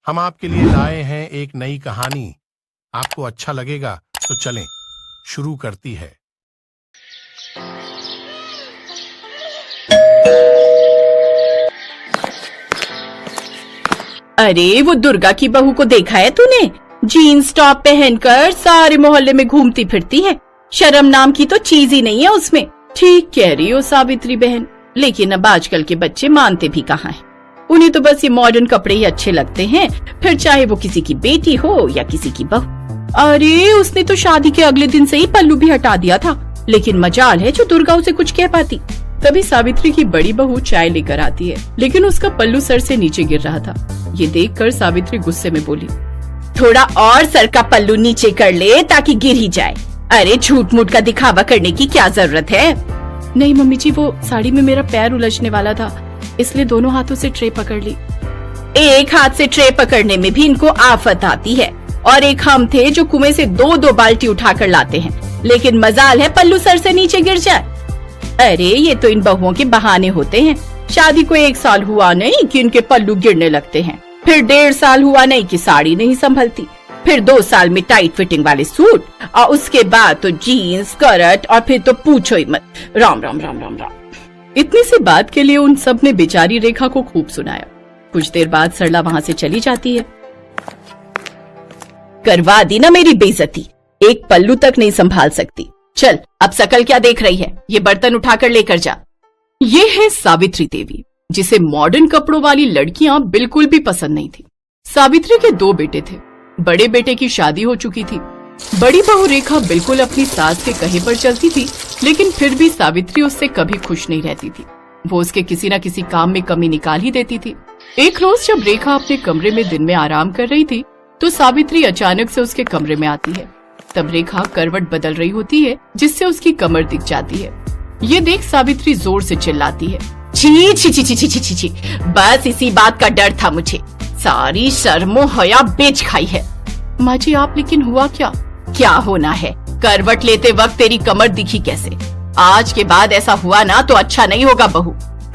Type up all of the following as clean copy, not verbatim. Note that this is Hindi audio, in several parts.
हम आपके लिए लाए हैं एक नई कहानी। आपको अच्छा लगेगा तो चलें, शुरू करती है। अरे वो दुर्गा की बहू को देखा है तूने? जीन्स टॉप पहनकर सारे मोहल्ले में घूमती फिरती है। शर्म नाम की तो चीज ही नहीं है उसमें। ठीक कह रही हो सावित्री बहन, लेकिन अब आजकल के बच्चे मानते भी कहाँ हैं। उन्हें तो बस ये मॉडर्न कपड़े ही अच्छे लगते हैं, फिर चाहे वो किसी की बेटी हो या किसी की बहू। अरे उसने तो शादी के अगले दिन से ही पल्लू भी हटा दिया था, लेकिन मजाल है जो दुर्गा उसे कुछ कह पाती। तभी सावित्री की बड़ी बहू चाय लेकर आती है, लेकिन उसका पल्लू सर से नीचे गिर रहा था। ये देखकर सावित्री गुस्से में बोली, थोड़ा और सर का पल्लू नीचे कर ले ताकि गिर ही जाए। अरे झूठ मूठ का दिखावा करने की क्या जरूरत है? नहीं मम्मी जी, वो साड़ी में मेरा पैर उलझने वाला था, इसलिए दोनों हाथों से ट्रे पकड़ ली। एक हाथ से ट्रे पकड़ने में भी इनको आफत आती है, और एक हम थे जो कुएं से दो दो बाल्टी उठाकर लाते हैं, लेकिन मजाल है पल्लू सर से नीचे गिर जाए। अरे ये तो इन बहुओं के बहाने होते हैं। शादी को 1 साल हुआ नहीं कि इनके पल्लू गिरने लगते हैं, फिर 1.5 साल हुआ नहीं कि साड़ी नहीं संभलती, फिर 2 साल में टाइट फिटिंग वाले सूट, और उसके बाद तो जीन्स स्कर्ट, और फिर तो पूछो ही मत। राम राम राम राम राम। इतनी सी बात के लिए उन सब ने बेचारी रेखा को खूब सुनाया। कुछ देर बाद सरला वहाँ से चली जाती है। करवा दी ना मेरी बेइज्जती, एक पल्लू तक नहीं संभाल सकती। चल अब सकल क्या देख रही है, ये बर्तन उठाकर लेकर जा। ये है सावित्री देवी, जिसे मॉडर्न कपड़ों वाली लड़कियां बिल्कुल भी पसंद नहीं थी। सावित्री के 2 बेटे थे। बड़े बेटे की शादी हो चुकी थी। बड़ी बहू रेखा बिल्कुल अपनी सास के कहे पर चलती थी, लेकिन फिर भी सावित्री उससे कभी खुश नहीं रहती थी। वो उसके किसी न किसी काम में कमी निकाल ही देती थी। एक रोज जब रेखा अपने कमरे में दिन में आराम कर रही थी, तो सावित्री अचानक से उसके कमरे में आती है। तब रेखा करवट बदल रही होती है, जिससे उसकी कमर दिख जाती है। ये देख सावित्री जोर से चिल्लाती है, छी छी छी छी छी छी छी, बस इसी बात का डर था मुझे, सारी शर्मो हया बेच खाई है। माँ जी आप, लेकिन हुआ क्या? क्या होना है, करवट लेते वक्त तेरी कमर दिखी कैसे? आज के बाद ऐसा हुआ ना तो अच्छा नहीं होगा बहू।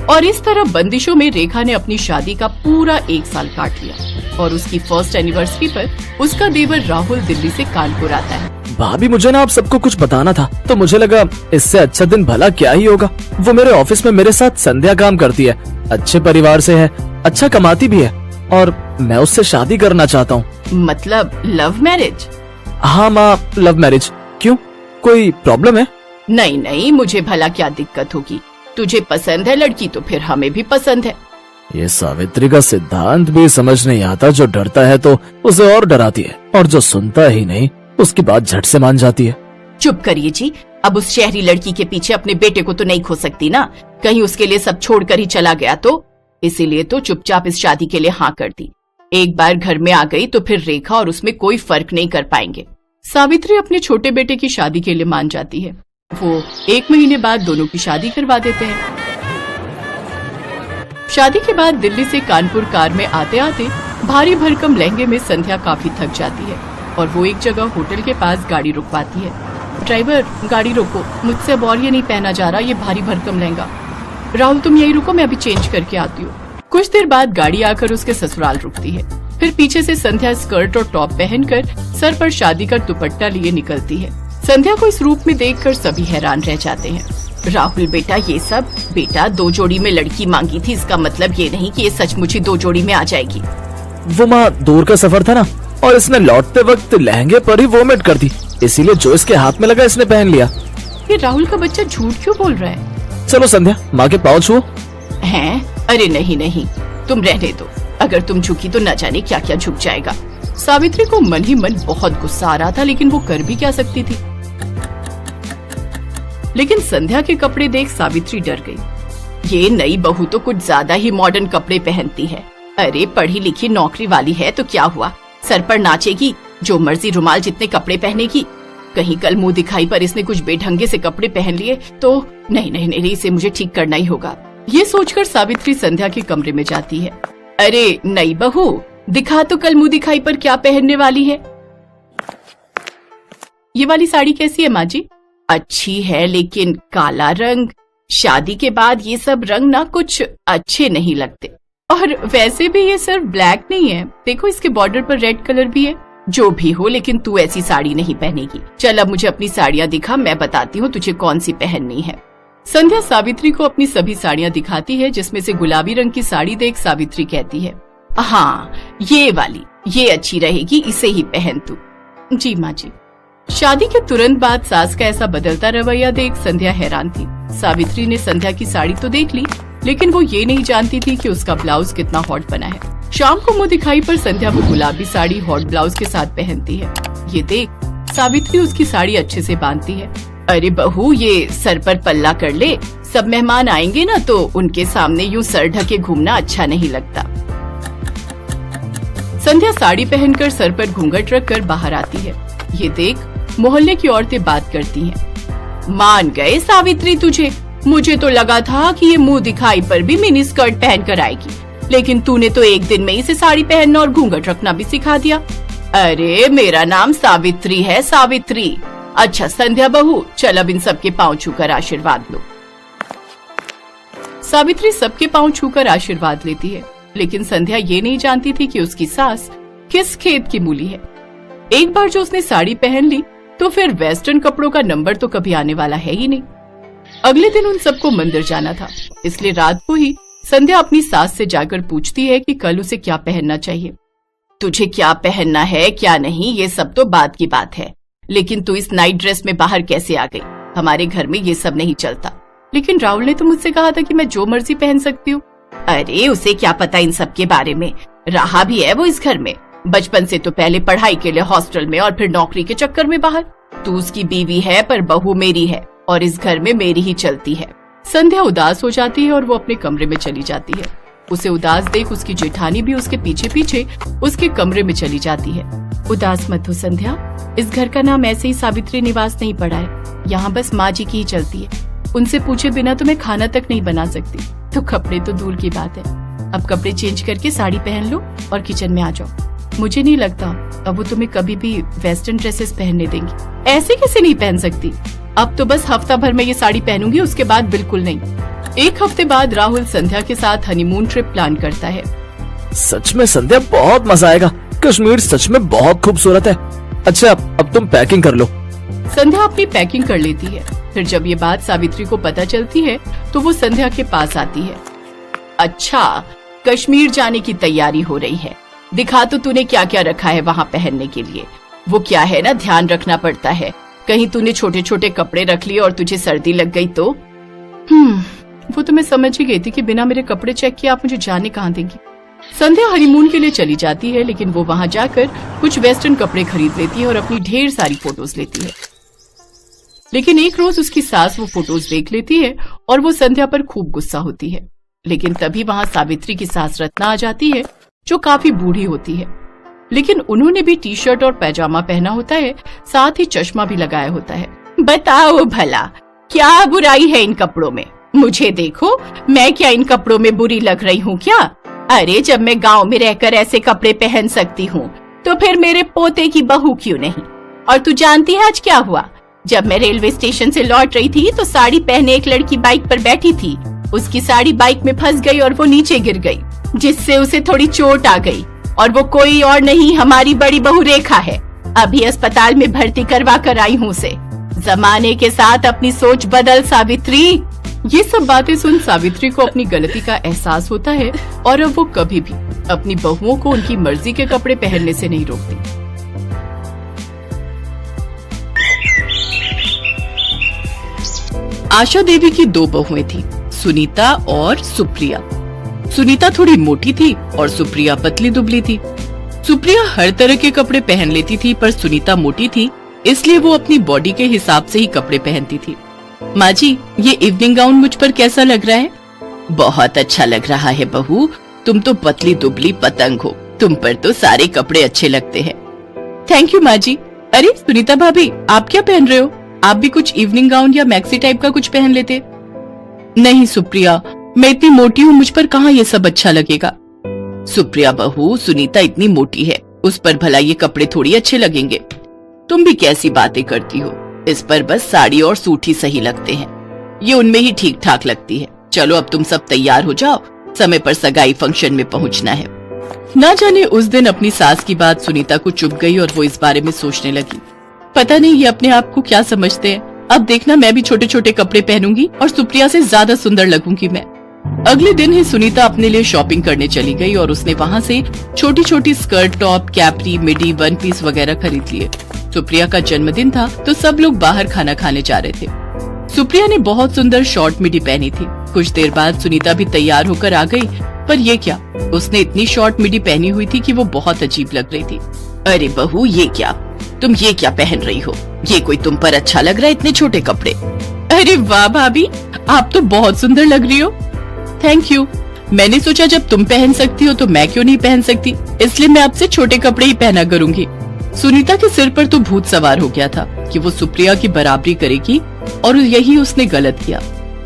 और इस तरह बंदिशों में रेखा ने अपनी शादी का पूरा 1 साल काट लिया, और उसकी फर्स्ट एनिवर्सरी पर उसका देवर राहुल दिल्ली से कानपुर आता है। भाभी मुझे ना आप सबको कुछ बताना था, तो मुझे लगा इससे अच्छा दिन भला क्या ही होगा। वो मेरे ऑफिस में मेरे साथ संध्या काम करती है, अच्छे परिवार से है, अच्छा कमाती भी है, और मैं उससे शादी करना चाहता हूँ। मतलब लव मैरिज? हाँ माँ, लव मैरिज। क्यों, कोई प्रॉब्लम है? नहीं नहीं, मुझे भला क्या दिक्कत होगी। तुझे पसंद है लड़की तो फिर हमें भी पसंद है। ये सावित्री का सिद्धांत भी समझ नहीं आता, जो डरता है तो उसे और डराती है, और जो सुनता ही नहीं उसकी बात झट से मान जाती है। चुप करिए जी, अब उस शहरी लड़की के पीछे अपने बेटे को तो नहीं खो सकती ना, कहीं उसके लिए सब छोड़कर ही चला गया तो। इसीलिए तो चुपचाप इस शादी के लिए हाँ कर दी। एक बार घर में आ गई तो फिर रेखा और उसमें कोई फर्क नहीं कर पाएंगे। सावित्री अपने छोटे बेटे की शादी के लिए मान जाती है। वो 1 महीने बाद दोनों की शादी करवा देते हैं। शादी के बाद दिल्ली से कानपुर कार में आते आते भारी भरकम लहंगे में संध्या काफी थक जाती है, और वो एक जगह होटल के पास गाड़ी रुकवाती है। ड्राइवर गाड़ी रोको, मुझसे अब और ये नहीं पहना जा रहा, ये भारी भरकम लहंगा। राहुल तुम यही रुको, मैं अभी चेंज करके आती हूँ। कुछ देर बाद गाड़ी आकर उसके ससुराल रुकती है। फिर पीछे से संध्या स्कर्ट और टॉप पहनकर सर पर शादी का दुपट्टा लिए निकलती है। संध्या को इस रूप में देखकर सभी हैरान रह जाते हैं। राहुल बेटा, ये सब बेटा 2 जोड़ी में लड़की मांगी थी, इसका मतलब ये नहीं कि ये सचमुच ही 2 जोड़ी में आ जाएगी। वो माँ, दूर का सफर था ना, और इसने लौटते वक्त लहंगे पर ही वोमिट कर दी, इसीलिए जो इसके हाथ में लगा इसने पहन लिया। ये राहुल का बच्चा झूठ क्यों बोल रहा है? चलो संध्या, माँ के पाँव छुओ। हैं? अरे नहीं नहीं, तुम रहने दो, अगर तुम झुकी तो न जाने क्या क्या झुक जाएगा। सावित्री को मन ही मन बहुत गुस्सा आ रहा था, लेकिन वो कर भी क्या सकती थी। लेकिन संध्या के कपड़े देख सावित्री डर गई। ये नई बहू तो कुछ ज्यादा ही मॉडर्न कपड़े पहनती है। अरे पढ़ी लिखी नौकरी वाली है तो क्या हुआ, सर पर नाचेगी, जो मर्जी रुमाल जितने कपड़े पहनेगी। कहीं कल मुंह दिखाई पर इसने कुछ बेढंगे से कपड़े पहन लिए तो नहीं नहीं नहीं, इसे मुझे ठीक करना ही होगा। ये सोचकर सावित्री संध्या के कमरे में जाती है। अरे नई बहू, दिखा तो कल मुंह दिखाई पर क्या पहनने वाली है। ये वाली साड़ी कैसी है माँ जी? अच्छी है, लेकिन काला रंग, शादी के बाद ये सब रंग ना कुछ अच्छे नहीं लगते। और वैसे भी ये सिर्फ ब्लैक नहीं है, देखो इसके बॉर्डर पर रेड कलर भी है। जो भी हो, लेकिन तू ऐसी साड़ी नहीं पहनेगी। चल अब मुझे अपनी साड़ियाँ दिखा, मैं बताती हूँ तुझे कौन सी पहननी है। संध्या सावित्री को अपनी सभी साड़ियाँ दिखाती है, जिसमें से गुलाबी रंग की साड़ी देख सावित्री कहती है, हाँ ये वाली, ये अच्छी रहेगी, इसे ही पहन तू। जी माँ जी। शादी के तुरंत बाद सास का ऐसा बदलता रवैया देख संध्या हैरान थी। सावित्री ने संध्या की साड़ी तो देख ली, लेकिन वो ये नहीं जानती थी कि उसका ब्लाउज कितना हॉट बना है। शाम को मुंह दिखाई पर संध्या वो गुलाबी साड़ी हॉट ब्लाउज के साथ पहनती है। ये देख सावित्री उसकी साड़ी अच्छे से बांधती है। अरे बहू, ये सर पर पल्ला कर ले, सब मेहमान आएंगे ना तो उनके सामने यूं सर ढके घूमना अच्छा नहीं लगता। संध्या साड़ी पहनकर सर पर घूंघट रखकर बाहर आती है। ये देख मोहल्ले की औरतें बात करती हैं। मान गए सावित्री तुझे, मुझे तो लगा था कि ये मुंह दिखाई पर भी मिनी स्कर्ट पहन कर आएगी, लेकिन तूने तो एक दिन में इसे साड़ी पहनना और घूंघट रखना भी सिखा दिया। अरे मेरा नाम सावित्री है, सावित्री। अच्छा संध्या बहू, चल अब इन सबके पांव छूकर आशीर्वाद लो। सावित्री सबके पांव छूकर आशीर्वाद लेती है, लेकिन संध्या ये नहीं जानती थी कि उसकी सास किस खेत की मूली है। एक बार जो उसने साड़ी पहन ली तो फिर वेस्टर्न कपड़ों का नंबर तो कभी आने वाला है ही नहीं। अगले दिन उन सबको मंदिर जाना था, इसलिए रात को ही संध्या अपनी सास से जाकर पूछती है कि कल उसे क्या पहनना चाहिए। तुझे क्या पहनना है क्या नहीं ये सब तो बात की बात है, लेकिन तू इस नाइट ड्रेस में बाहर कैसे आ गई? हमारे घर में ये सब नहीं चलता। लेकिन राहुल ने तो मुझसे कहा था कि मैं जो मर्जी पहन सकती हूँ। अरे उसे क्या पता इन सब के बारे में, रहा भी है वो इस घर में, बचपन से तो पहले पढ़ाई के लिए हॉस्टल में और फिर नौकरी के चक्कर में बाहर। तू उसकी बीवी है पर बहू मेरी है और इस घर में मेरी ही चलती है। संध्या उदास हो जाती है और वो अपने कमरे में चली जाती है। उसे उदास देख उसकी जेठानी भी उसके पीछे पीछे उसके कमरे में चली जाती है। उदास मत हो संध्या, इस घर का नाम ऐसे ही सावित्री निवास नहीं पड़ा है, यहाँ बस माँ जी की ही चलती है। उनसे पूछे बिना तो मैं खाना तक नहीं बना सकती, तो कपड़े तो दूर की बात है। अब कपड़े चेंज करके साड़ी पहन लो और किचन में आ जाओ। मुझे नहीं लगता अब वो तुम्हें कभी भी वेस्टर्न ड्रेसेस पहनने देंगी। ऐसे कैसे नहीं पहन सकती? अब तो बस हफ्ता भर में ये साड़ी पहनूंगी, उसके बाद बिल्कुल नहीं। एक हफ्ते बाद राहुल संध्या के साथ हनीमून ट्रिप प्लान करता है। सच में संध्या बहुत मजा आएगा, कश्मीर सच में बहुत खूबसूरत है। अच्छा अब तुम पैकिंग कर लो। संध्या अपनी पैकिंग कर लेती है। फिर जब ये बात सावित्री को पता चलती है तो वो संध्या के पास आती है। अच्छा, कश्मीर जाने की तैयारी हो रही है, दिखा तो तूने क्या क्या रखा है वहाँ पहनने के लिए। वो क्या है ना, ध्यान रखना पड़ता है, कहीं तूने छोटे छोटे कपड़े रख लिए और तुझे सर्दी लग गई तो। वो तो मैं समझ ही गई थी कि बिना मेरे कपड़े चेक किए आप मुझे जाने कहाँ देंगी। संध्या हनीमून के लिए चली जाती है, लेकिन वो वहाँ जाकर कुछ वेस्टर्न कपड़े खरीद लेती है और अपनी ढेर सारी फोटोज लेती है। लेकिन एक रोज उसकी सास वो फोटोज देख लेती है और वो संध्या पर खूब गुस्सा होती है। लेकिन तभी वहाँ सावित्री की सास रत्ना आ जाती है, जो काफी बूढ़ी होती है, लेकिन उन्होंने भी टी शर्ट और पैजामा पहना होता है, साथ ही चश्मा भी लगाया होता है। बताओ भला क्या बुराई है इन कपड़ों में? मुझे देखो, मैं क्या इन कपड़ों में बुरी लग रही हूँ क्या? अरे जब मैं गांव में रहकर ऐसे कपड़े पहन सकती हूँ तो फिर मेरे पोते की बहू क्यों नहीं? और तू जानती है आज क्या हुआ? जब मैं रेलवे स्टेशन से लौट रही थी तो साड़ी पहने एक लड़की बाइक पर बैठी थी, उसकी साड़ी बाइक में फंस गई और वो नीचे गिर गई, जिससे उसे थोड़ी चोट आ गई। और वो कोई और नहीं, हमारी बड़ी बहू रेखा है। अभी अस्पताल में भर्ती करवा कर आई हूँ उसे। जमाने के साथ अपनी सोच बदल सावित्री। ये सब बातें सुन सावित्री को अपनी गलती का एहसास होता है और अब वो कभी भी अपनी बहुओं को उनकी मर्जी के कपड़े पहनने से नहीं रोकती। आशा देवी की दो बहुएं थी, सुनीता और सुप्रिया। सुनीता थोड़ी मोटी थी और सुप्रिया पतली दुबली थी। सुप्रिया हर तरह के कपड़े पहन लेती थी, पर सुनीता मोटी थी, इसलिए वो अपनी बॉडी के हिसाब से ही कपड़े पहनती थी। माँ जी, ये इवनिंग गाउन मुझ पर कैसा लग रहा है? बहुत अच्छा लग रहा है बहू, तुम तो पतली दुबली पतंग हो, तुम पर तो सारे कपड़े अच्छे लगते हैं। थैंक यू माँ जी। अरे सुनीता भाभी, आप क्या पहन रहे हो? आप भी कुछ इवनिंग गाउन या मैक्सी टाइप का कुछ पहन लेते। नहीं सुप्रिया, मैं इतनी मोटी हूँ, मुझ पर कहाँ ये सब अच्छा लगेगा। सुप्रिया बहू, सुनीता इतनी मोटी है, उस पर भला ये कपड़े थोड़ी अच्छे लगेंगे। तुम भी कैसी बातें करती हो, इस पर बस साड़ी और सूट ही सही लगते हैं, ये उनमें ही ठीक ठाक लगती है। चलो अब तुम सब तैयार हो जाओ, समय पर सगाई फंक्शन में पहुंचना है। ना जाने उस दिन अपनी सास की बात सुनीता को चुभ गई और वो इस बारे में सोचने लगी, पता नहीं ये अपने आप को क्या समझते हैं। अब देखना मैं भी छोटे छोटे कपड़े पहनूंगी और सुप्रिया से ज्यादा सुंदर लगूंगी मैं। अगले दिन ही सुनीता अपने लिए शॉपिंग करने चली गई और उसने वहाँ से छोटी छोटी स्कर्ट, टॉप, कैपरी, मिडी, वन पीस वगैरह खरीद लिए। सुप्रिया का जन्मदिन था तो सब लोग बाहर खाना खाने जा रहे थे। सुप्रिया ने बहुत सुंदर शॉर्ट मिडी पहनी थी। कुछ देर बाद सुनीता भी तैयार होकर आ गई, पर ये क्या, उसने इतनी शॉर्ट मिडी पहनी हुई थी कि वो बहुत अजीब लग रही थी। अरे बहू, ये क्या, तुम ये क्या पहन रही हो? ये कोई तुम पर अच्छा लग रहा है, इतने छोटे कपड़े? अरे वाह भाभी, आप तो बहुत सुंदर लग रही हो। Thank you. मैंने सोचा जब तुम पहन सकती हो तो मैं क्यों नहीं पहन सकती, इसलिए मैं आपसे छोटे कपड़े ही पहना करूंगी। सुनीता के सिर पर तो भूत सवार हो गया था कि वो सुप्रिया की बराबरी करेगी और यही उसने गलत किया।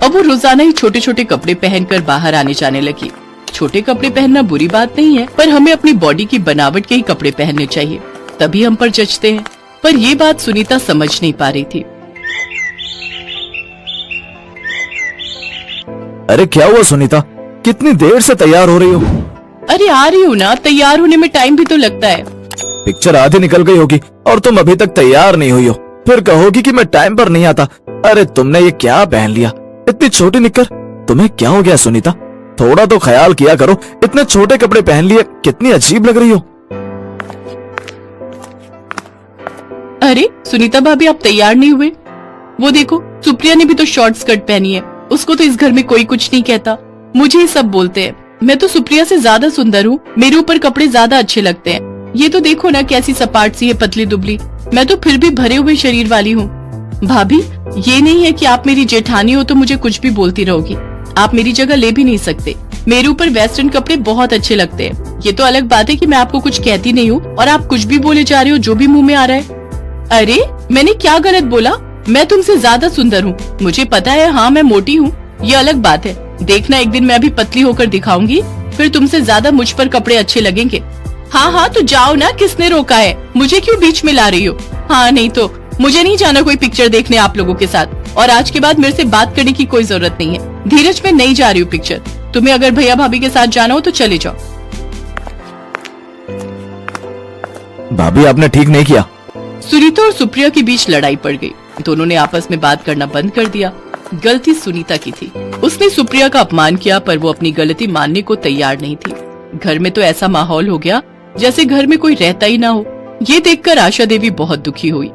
अब वो रोजाना ही छोटे छोटे कपड़े पहनकर बाहर आने जाने लगी। छोटे कपड़े पहनना बुरी बात नहीं है, पर हमें अपनी बॉडी की बनावट के ही कपड़े पहनने चाहिए, तभी हम पर जचते हैं। पर ये बात सुनीता समझ नहीं पा रही थी। अरे क्या हुआ सुनीता, कितनी देर से तैयार हो रही हो? अरे आ रही हूँ ना, तैयार होने में टाइम भी तो लगता है। पिक्चर आधी निकल गई होगी और तुम अभी तक तैयार नहीं हुई हो, फिर कहोगी कि मैं टाइम पर नहीं आता। अरे तुमने ये क्या पहन लिया, इतनी छोटी निक्कर, तुम्हें क्या हो गया सुनीता? थोड़ा तो ख्याल किया करो, इतने छोटे कपड़े पहन लिए, कितनी अजीब लग रही हो। अरे सुनीता भाभी, आप तैयार नहीं हुए? वो देखो, सुप्रिया ने भी तो शॉर्ट स्कर्ट पहनी है। उसको तो इस घर में कोई कुछ नहीं कहता, मुझे ही सब बोलते हैं। मैं तो सुप्रिया से ज्यादा सुंदर हूँ, मेरे ऊपर कपड़े ज्यादा अच्छे लगते हैं। ये तो देखो ना कैसी सपाट सी है, पतली दुबली, मैं तो फिर भी भरे हुए शरीर वाली हूँ। भाभी, ये नहीं है कि आप मेरी जेठानी हो तो मुझे कुछ भी बोलती रहोगी। आप मेरी जगह ले भी नहीं सकते। मेरे ऊपर वेस्टर्न कपड़े बहुत अच्छे लगते हैं। ये तो अलग बात है कि मैं आपको कुछ कहती नहीं हूँ और आप कुछ भी बोले जा रहे हो जो भी मुंह में आ रहा है। अरे मैंने क्या गलत बोला? मैं तुमसे ज्यादा सुंदर हूँ, मुझे पता है। हाँ मैं मोटी हूँ, ये अलग बात है। देखना एक दिन मैं भी पतली होकर दिखाऊंगी, फिर तुमसे ज्यादा मुझ पर कपड़े अच्छे लगेंगे। हाँ हाँ तो जाओ ना, किसने रोका है? मुझे क्यों बीच में ला रही हो? हाँ नहीं तो मुझे नहीं जाना कोई पिक्चर देखने आप लोगों के साथ, और आज के बाद मेरे से बात करने की कोई जरूरत नहीं है। धीरज, मैं नहीं जा रही हूँ पिक्चर। तुम्हें अगर भैया भाभी के साथ जाना हो तो चले जाओ। भाभी आपने ठीक नहीं किया। सुनीता और सुप्रिया के बीच लड़ाई पड़ गई। दोनों ने आपस में बात करना बंद कर दिया। गलती सुनीता की थी, उसने सुप्रिया का अपमान किया, पर वो अपनी गलती मानने को तैयार नहीं थी। घर में तो ऐसा माहौल हो गया जैसे घर में कोई रहता ही ना हो। ये देखकर आशा देवी बहुत दुखी हुई।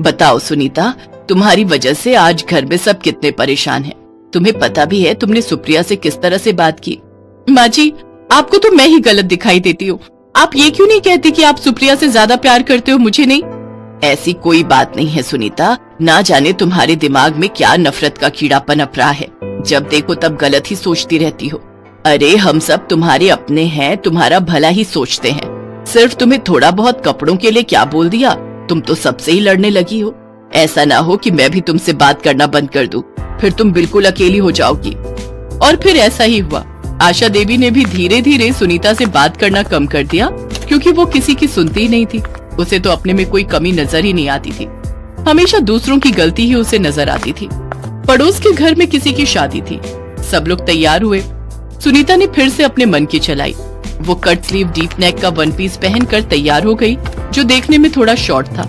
बताओ सुनीता, तुम्हारी वजह से आज घर में सब कितने परेशान हैं। तुम्हें पता भी है तुमने सुप्रिया से किस तरह से बात की। माँ जी, आपको तो मैं ही गलत दिखाई देती हूँ। आप ये क्यों नहीं कहती कि आप सुप्रिया से ज्यादा प्यार करते हो, मुझे नहीं? ऐसी कोई बात नहीं है सुनीता, ना जाने तुम्हारे दिमाग में क्या नफरत का कीड़ा पनप रहा है। जब देखो तब गलत ही सोचती रहती हो। अरे हम सब तुम्हारे अपने हैं, तुम्हारा भला ही सोचते हैं। सिर्फ तुम्हें थोड़ा बहुत कपड़ों के लिए क्या बोल दिया, तुम तो सबसे ही लड़ने लगी हो। ऐसा ना हो कि मैं भी तुमसे बात करना बंद कर दूं, फिर तुम बिल्कुल अकेली हो जाओगी। और फिर ऐसा ही हुआ। आशा देवी ने भी धीरे धीरे सुनीता से बात करना कम कर दिया, क्योंकि वो किसी की सुनती ही नहीं थी। उसे तो अपने में कोई कमी नजर ही नहीं आती थी, हमेशा दूसरों की गलती ही उसे नजर आती थी। पड़ोस के घर में किसी की शादी थी, सब लोग तैयार हुए। सुनीता ने फिर से अपने मन की चलाई। वो कट स्लीव डीप नेक का वन पीस पहनकर तैयार हो गई, जो देखने में थोड़ा शॉर्ट था।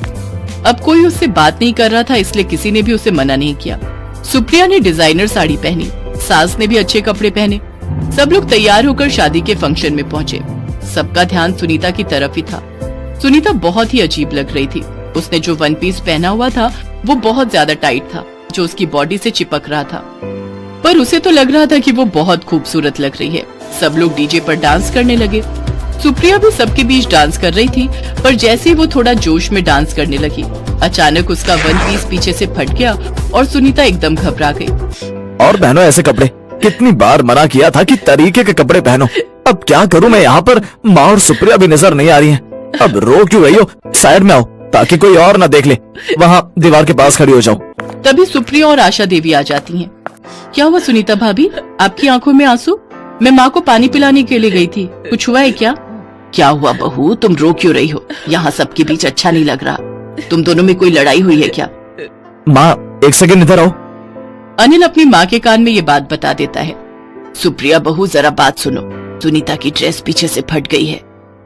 अब कोई उससे बात नहीं कर रहा था, इसलिए किसी ने भी उसे मना नहीं किया। सुप्रिया ने डिजाइनर साड़ी पहनी, सास ने भी अच्छे कपड़े पहने। सब लोग तैयार होकर शादी के फंक्शन में पहुंचे। सबका ध्यान सुनीता की तरफ ही था। सुनीता बहुत ही अजीब लग रही थी। उसने जो वन पीस पहना हुआ था वो बहुत ज्यादा टाइट था, जो उसकी बॉडी से चिपक रहा था, पर उसे तो लग रहा था कि वो बहुत खूबसूरत लग रही है। सब लोग डीजे पर डांस करने लगे। सुप्रिया भी सबके बीच डांस कर रही थी, पर जैसे ही वो थोड़ा जोश में डांस करने लगी, अचानक उसका वन पीस पीछे से फट गया और सुनीता एकदम घबरा गई। और पहनो ऐसे कपड़े, कितनी बार मना किया था कि तरीके के कपड़े पहनो। अब क्या करूं मैं, यहाँ पर माँ और सुप्रिया भी नजर नहीं आ रही हैं। अब रो क्यों रही हो? साइड में आओ ताकि कोई और न देख ले। वहाँ दीवार के पास खड़ी हो जाओ। तभी सुप्रिया और आशा देवी आ जाती हैं। क्या हुआ सुनीता भाभी, आपकी आंखों में आंसू? मैं माँ को पानी पिलाने के लिए गई थी, कुछ हुआ है क्या? क्या हुआ बहू, तुम रो क्यों रही हो? यहाँ सबके बीच अच्छा नहीं लग रहा। तुम दोनों में कोई लड़ाई हुई है क्या? माँ एक सेकंड इधर आओ। अनिल अपनी माँ के कान में ये बात बता देता है। सुप्रिया बहू जरा बात सुनो, सुनीता की ड्रेस पीछे से फट गई है,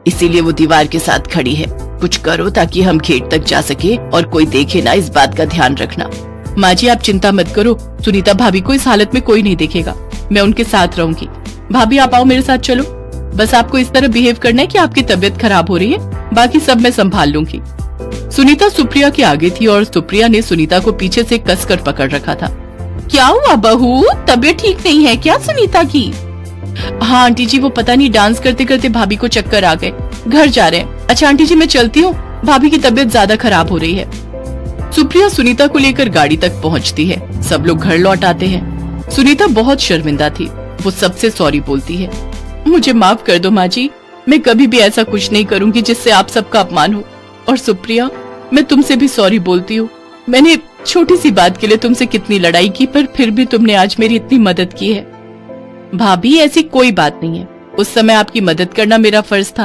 इसीलिए वो दीवार के साथ खड़ी है। कुछ करो ताकि हम गेट तक जा सके और कोई देखे ना, इस बात का ध्यान रखना। माँ जी आप चिंता मत करो, सुनीता भाभी को इस हालत में कोई नहीं देखेगा, मैं उनके साथ रहूंगी। भाभी आप आओ मेरे साथ चलो, बस आपको इस तरह बिहेव करना है कि आपकी तबीयत खराब हो रही है, बाकी सब मैं संभाल लूंगी। सुनीता सुप्रिया के आगे थी और सुप्रिया ने सुनीता को पीछे से कसकर पकड़ रखा था। क्या हुआ बहू, तबीयत ठीक नहीं है क्या सुनीता की? हाँ आंटी जी, वो पता नहीं डांस करते करते भाभी को चक्कर आ गए, घर जा रहे हैं। अच्छा आंटी जी मैं चलती हूँ, भाभी की तबीयत ज्यादा खराब हो रही है। सुप्रिया सुनीता को लेकर गाड़ी तक पहुँचती है, सब लोग घर लौट आते हैं। सुनीता बहुत शर्मिंदा थी, वो सबसे सॉरी बोलती है। मुझे माफ कर दो माँ जी, मैं कभी भी ऐसा कुछ नहीं करूंगी जिससे आप सबका अपमान हो। और सुप्रिया मैं तुमसे भी सॉरी बोलती हूँ, मैंने छोटी सी बात के लिए तुमसे कितनी लड़ाई की, पर फिर भी तुमने आज मेरी इतनी मदद की है। भाभी ऐसी कोई बात नहीं है, उस समय आपकी मदद करना मेरा फर्ज था।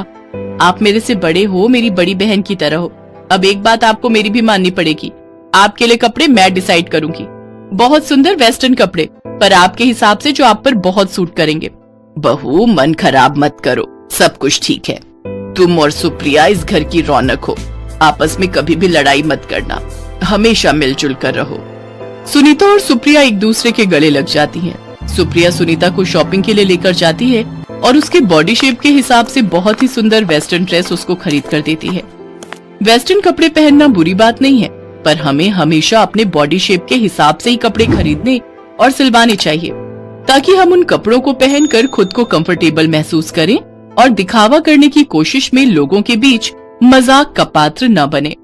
आप मेरे से बड़े हो, मेरी बड़ी बहन की तरह हो। अब एक बात आपको मेरी भी माननी पड़ेगी, आपके लिए कपड़े मैं डिसाइड करूंगी, बहुत सुंदर वेस्टर्न कपड़े, पर आपके हिसाब से जो आप पर बहुत सूट करेंगे। बहू मन खराब मत करो, सब कुछ ठीक है। तुम और सुप्रिया इस घर की रौनक हो, आपस में कभी भी लड़ाई मत करना, हमेशा मिलजुल कर रहो। सुनीता और सुप्रिया एक दूसरे के गले लग जाती हैं। सुप्रिया सुनीता को शॉपिंग के लिए लेकर जाती है और उसके बॉडी शेप के हिसाब से बहुत ही सुंदर वेस्टर्न ड्रेस उसको खरीद कर देती है। वेस्टर्न कपड़े पहनना बुरी बात नहीं है, पर हमें हमेशा अपने बॉडी शेप के हिसाब से ही कपड़े खरीदने और सिलवाने चाहिए, ताकि हम उन कपड़ों को पहनकर खुद को कंफर्टेबल महसूस करें और दिखावा करने की कोशिश में लोगों के बीच मजाक का पात्र न बने।